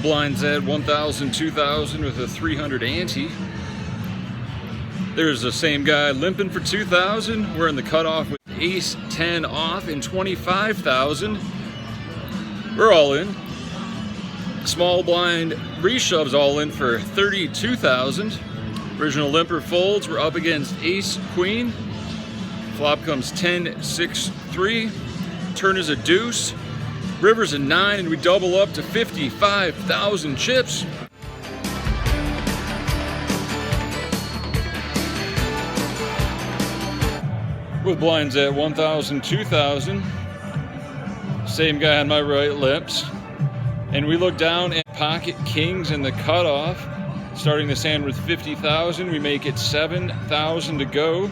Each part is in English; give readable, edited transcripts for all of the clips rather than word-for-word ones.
blinds at 1,000, 2,000 with a 300 ante. There's the same guy limping for 2,000. We're in the cutoff with ace 10 off and 25,000. We're all in. Small blind reshoves all in for 32,000. Original limper folds. We're up against ace queen. Flop comes 10, 6, 3. Turn is a deuce. River's a 9, and we double up to 55,000 chips. With blinds at 1,000, 2,000. Same guy on my right limps. And we look down at pocket kings in the cutoff. Starting this hand with 50,000, we make it 7,000 to go.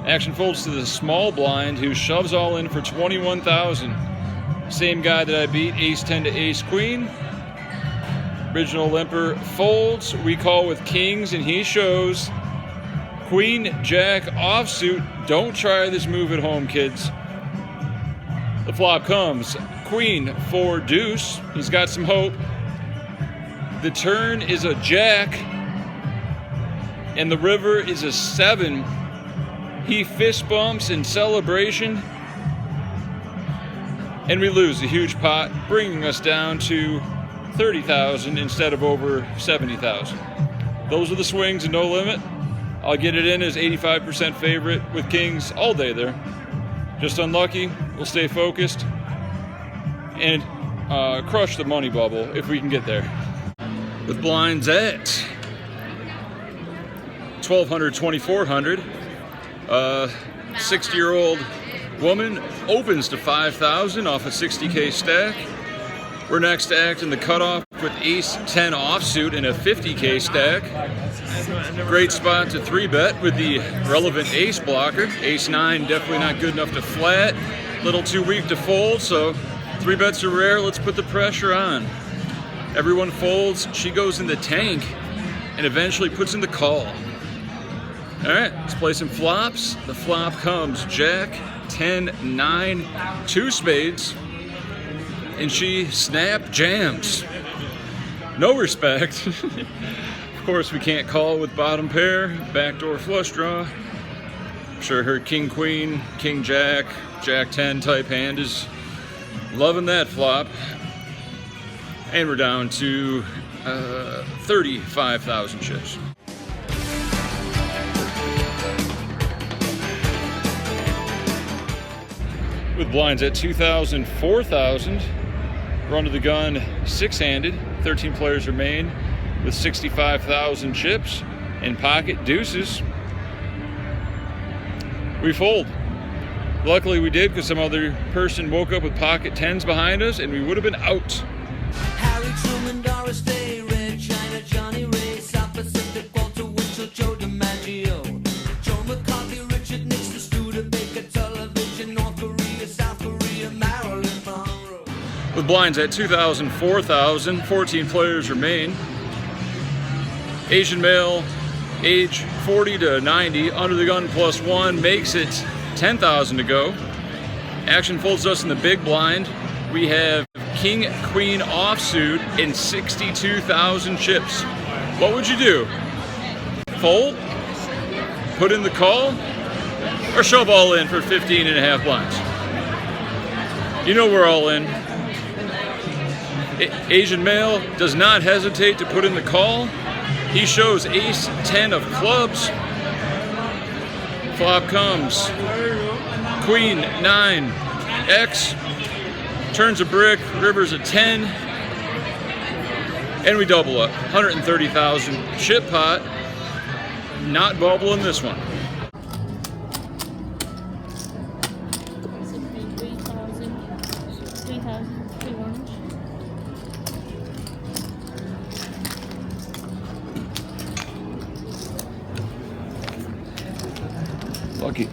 Action folds to the small blind, who shoves all in for 21,000. Same guy that I beat, ace 10 to ace queen. Original limper folds. We call with kings, and he shows queen jack offsuit. Don't try this move at home, kids. The flop comes queen 4 deuce. He's got some hope. The turn is a jack, and the river is a 7. He fist bumps in celebration, and we lose a huge pot, bringing us down to 30,000 instead of over 70,000. Those are the swings and no limit. I'll get it in as 85% favorite with kings all day there. Just unlucky. We'll stay focused and crush the money bubble if we can get there. With blinds at 1,200, 2,400, 60-year-old woman opens to 5,000 off a 60K stack. We're next to act in the cutoff with ace 10 offsuit and a 50K stack. Great spot to 3-bet with the relevant ace blocker. Ace 9 definitely not good enough to flat. Little too weak to fold, so 3-bets are rare. Let's put the pressure on. Everyone folds. She goes in the tank and eventually puts in the call. All right, let's play some flops. The flop comes jack, 10, 9, 2 spades, and she snap jams. No respect. Of course, we can't call with bottom pair, backdoor flush draw. I'm sure her king queen, king jack, jack 10 type hand is loving that flop. And we're down to 35,000 chips. With blinds at 2,000, 4,000. We're under the gun 6-handed. 13 players remain with 65,000 chips. In pocket deuces. We fold. Luckily we did, because some other person woke up with pocket 10s behind us and we would have been out. Truman, Doris Day, Red China, Johnny Ray, South Pacific, Walter Winchell, Joe DiMaggio, Joe McCarthy, Richard Nixon, Studebaker, Television, North Korea, South Korea, Marilyn Monroe. With blinds at 2,000, 4,000, 14 players remain. Asian male, age 40 to 90, under the gun +1, makes it 10,000 to go. Action folds us in the big blind. We have king, queen offsuit and 62,000 chips. What would you do? Fold? Put in the call? Or shove all in for 15.5 blinds? You know we're all in. Asian male does not hesitate to put in the call. He shows ace 10 of clubs. Flop comes queen 9 X. Turns a brick, river's a 10, and we double up. 130,000 chip pot. Not bubbling this one. 3,000, Lucky.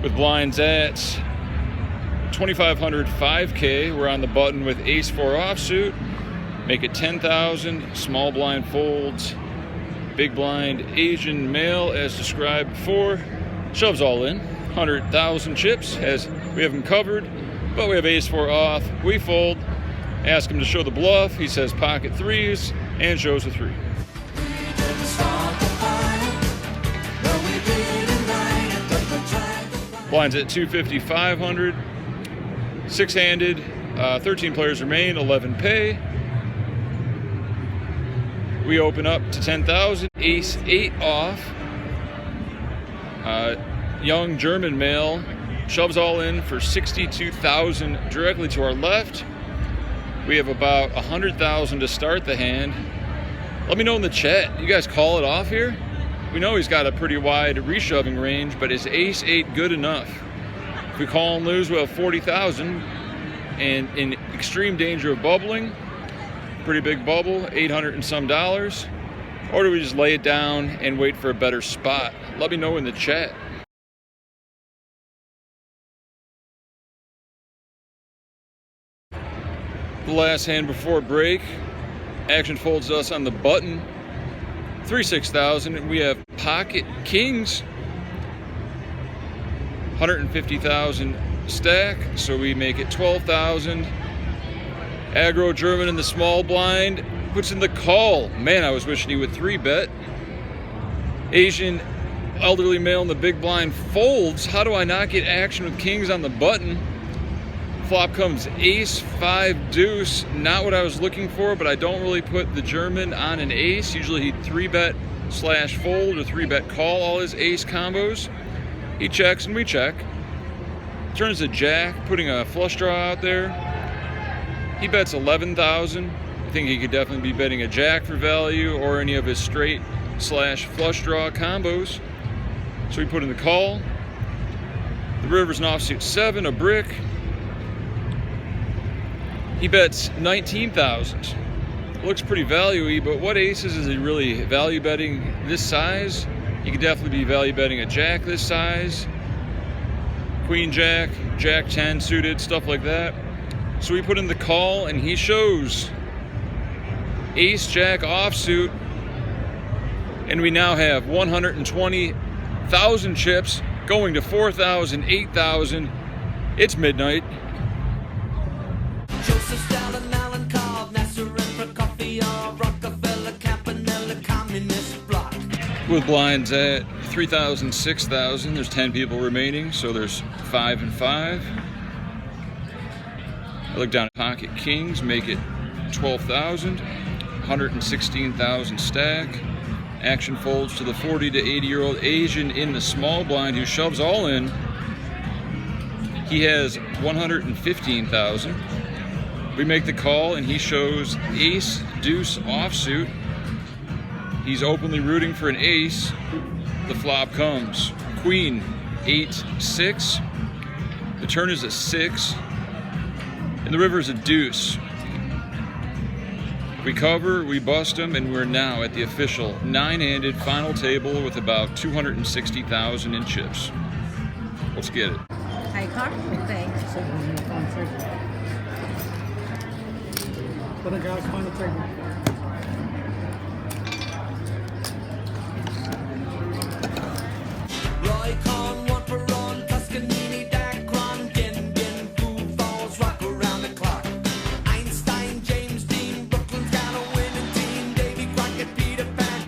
With blinds at 2,500 5K. We're on the button with ace 4 offsuit. Make it 10,000. Small blind folds. Big blind Asian male as described before. Shoves all in. 100,000 chips as we have him covered, but we have ace 4 off. We fold. Ask him to show the bluff. He says pocket threes and shows a 3. Blinds at 250, 500. 6-handed. 13 players remain. 11 pay. We open up to 10,000. Ace 8 off. Young German male shoves all in for 62,000 directly to our left. We have about 100,000 to start the hand. Let me know in the chat. You guys call it off here? We know he's got a pretty wide reshoving range, but is ace 8 good enough? If we call and lose, we'll have 40,000 and in extreme danger of bubbling. Pretty big bubble, $800 and some. Or do we just lay it down and wait for a better spot? Let me know in the chat. The last hand before break. Action folds us on the button. 3-6,000. We have pocket kings. 150,000 stack, so we make it 12,000. Aggro German in the small blind puts in the call. Man, I was wishing he would 3-bet. Asian elderly male in the big blind folds. How do I not get action with kings on the button? Flop comes ace 5 deuce. Not what I was looking for, but I don't really put the German on an ace. Usually he'd 3-bet slash fold or 3-bet call all his ace combos. He checks and we check. Turns to jack, putting a flush draw out there. He bets 11,000. I think he could definitely be betting a jack for value or any of his straight slash flush draw combos. So we put in the call. The river's an offsuit 7, a brick. He bets 19,000. Looks pretty value-y, but what aces is he really value betting this size? He could definitely be value betting a jack this size. Queen jack, jack 10 suited, stuff like that. So we put in the call and he shows ace jack offsuit. And we now have 120,000 chips going to 4,000, 8,000. It's midnight. Joseph Stalin, Alan Cobb, Nasser and Prokofiev, Rockefeller, Campanella, Communist Bloc. With blinds at 3,000, 6,000, there's 10 people remaining, so there's 5 and 5. I look down at pocket kings, make it 12,000, 116,000 stack. Action folds to the 40 to 80-year-old Asian in the small blind who shoves all in. He has 115,000. We make the call and he shows ace deuce offsuit. He's openly rooting for an ace. The flop comes queen 8-6. The turn is a 6 and the river is a deuce. We cover, we bust him, and we're now at the official 9-handed final table with about 260,000 in chips. Let's get it. High card? Thanks. What a guy's final table. Roy Cohn, one for Ron, Toscanini, Dacron, Gin, Boo Falls, rock around the clock. Einstein, James Dean, Brooklyn's got a winning team, Davy Crockett, Peter Pan.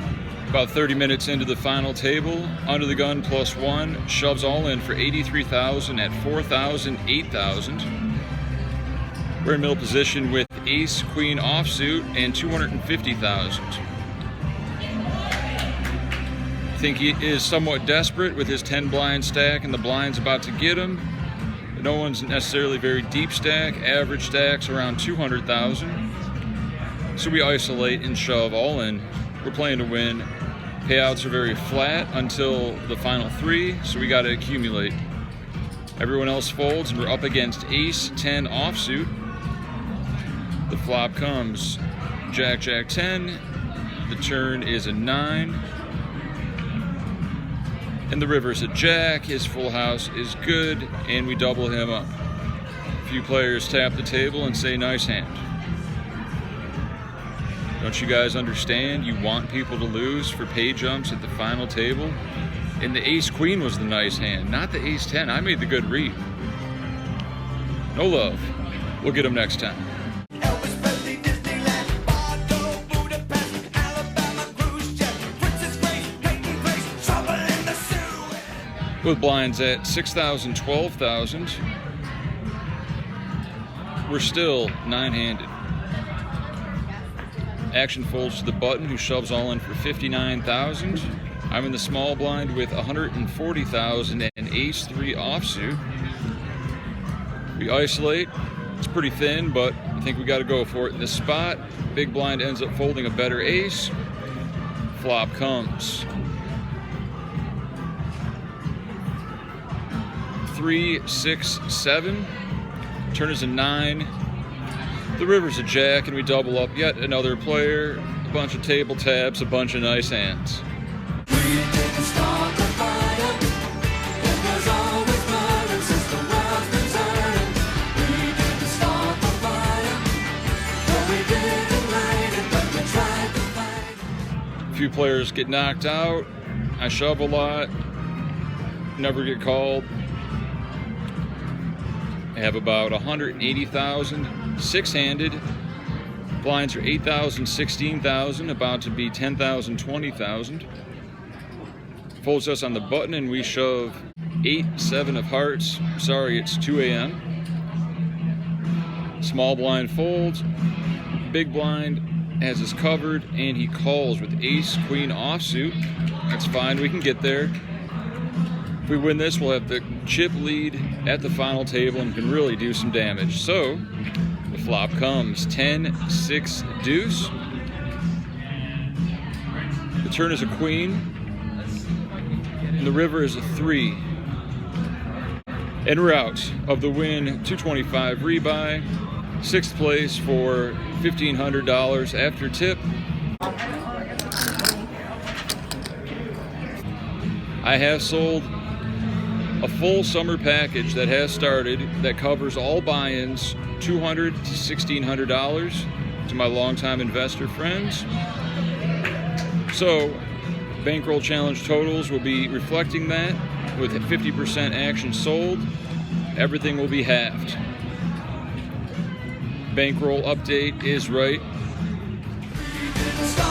About 30 minutes into the final table, under the gun +1, shoves all in for 83,000 at 4,000, 8,000. We're in middle position with ace, queen offsuit and 250,000. I think he is somewhat desperate with his 10 blind stack and the blinds about to get him. No one's necessarily very deep stack. Average stacks around 200,000. So we isolate and shove all in. We're playing to win. Payouts are very flat until the final 3, so we got to accumulate. Everyone else folds and we're up against ace 10 offsuit. The flop comes jack, jack 10. The turn is a 9. And the river's a jack. His full house is good, and we double him up. few players tap the table and say nice hand. Don't you guys understand? You want people to lose for pay jumps at the final table? And the ace-queen was the nice hand, not the ace-10. I made the good read. No love. We'll get them next time. Elvis Presley, Disneyland, Bordeaux, Budapest, Alabama, cruise jet, Princess Grace, Peyton Place, trouble in the Suez. With blinds at 6,000, 12,000, we're still nine-handed. Action folds to the button, who shoves all in for 59,000. I'm in the small blind with 140,000 and ace-3 offsuit. We isolate. It's pretty thin, but I think we got to go for it in this spot. Big blind ends up folding a better ace. Flop comes. 3, 6, 7. Turn is a 9. The river's a jack, and we double up yet another player. A bunch of table taps, a bunch of nice hands. We didn't start the fire. It was always burning since the world's been turning. We didn't start the fire. No, we didn't light it, but we tried to fight. A few players get knocked out. I shove a lot. Never get called. I have about 180,000. Six-handed. Blinds are 8,000, 16,000. About to be 10,000, 20,000. Folds us on the button, and we shove 8, 7 of hearts. Sorry, it's 2 a.m. Small blind folds. Big blind has us covered, and he calls with ace, queen offsuit. That's fine, we can get there. If we win this, we'll have the chip lead at the final table and can really do some damage. So, the flop comes 10, 6, deuce. The turn is a queen, and the river is a 3. En route of the Wynn 225 Rebuy, 6th place for $1,500 after tip. I have sold a full summer package that has started that covers all buy-ins, $200 to $1,600 to my longtime investor friends. So, bankroll challenge totals will be reflecting that with 50% action sold. Everything will be halved. Bankroll update is right. We didn't start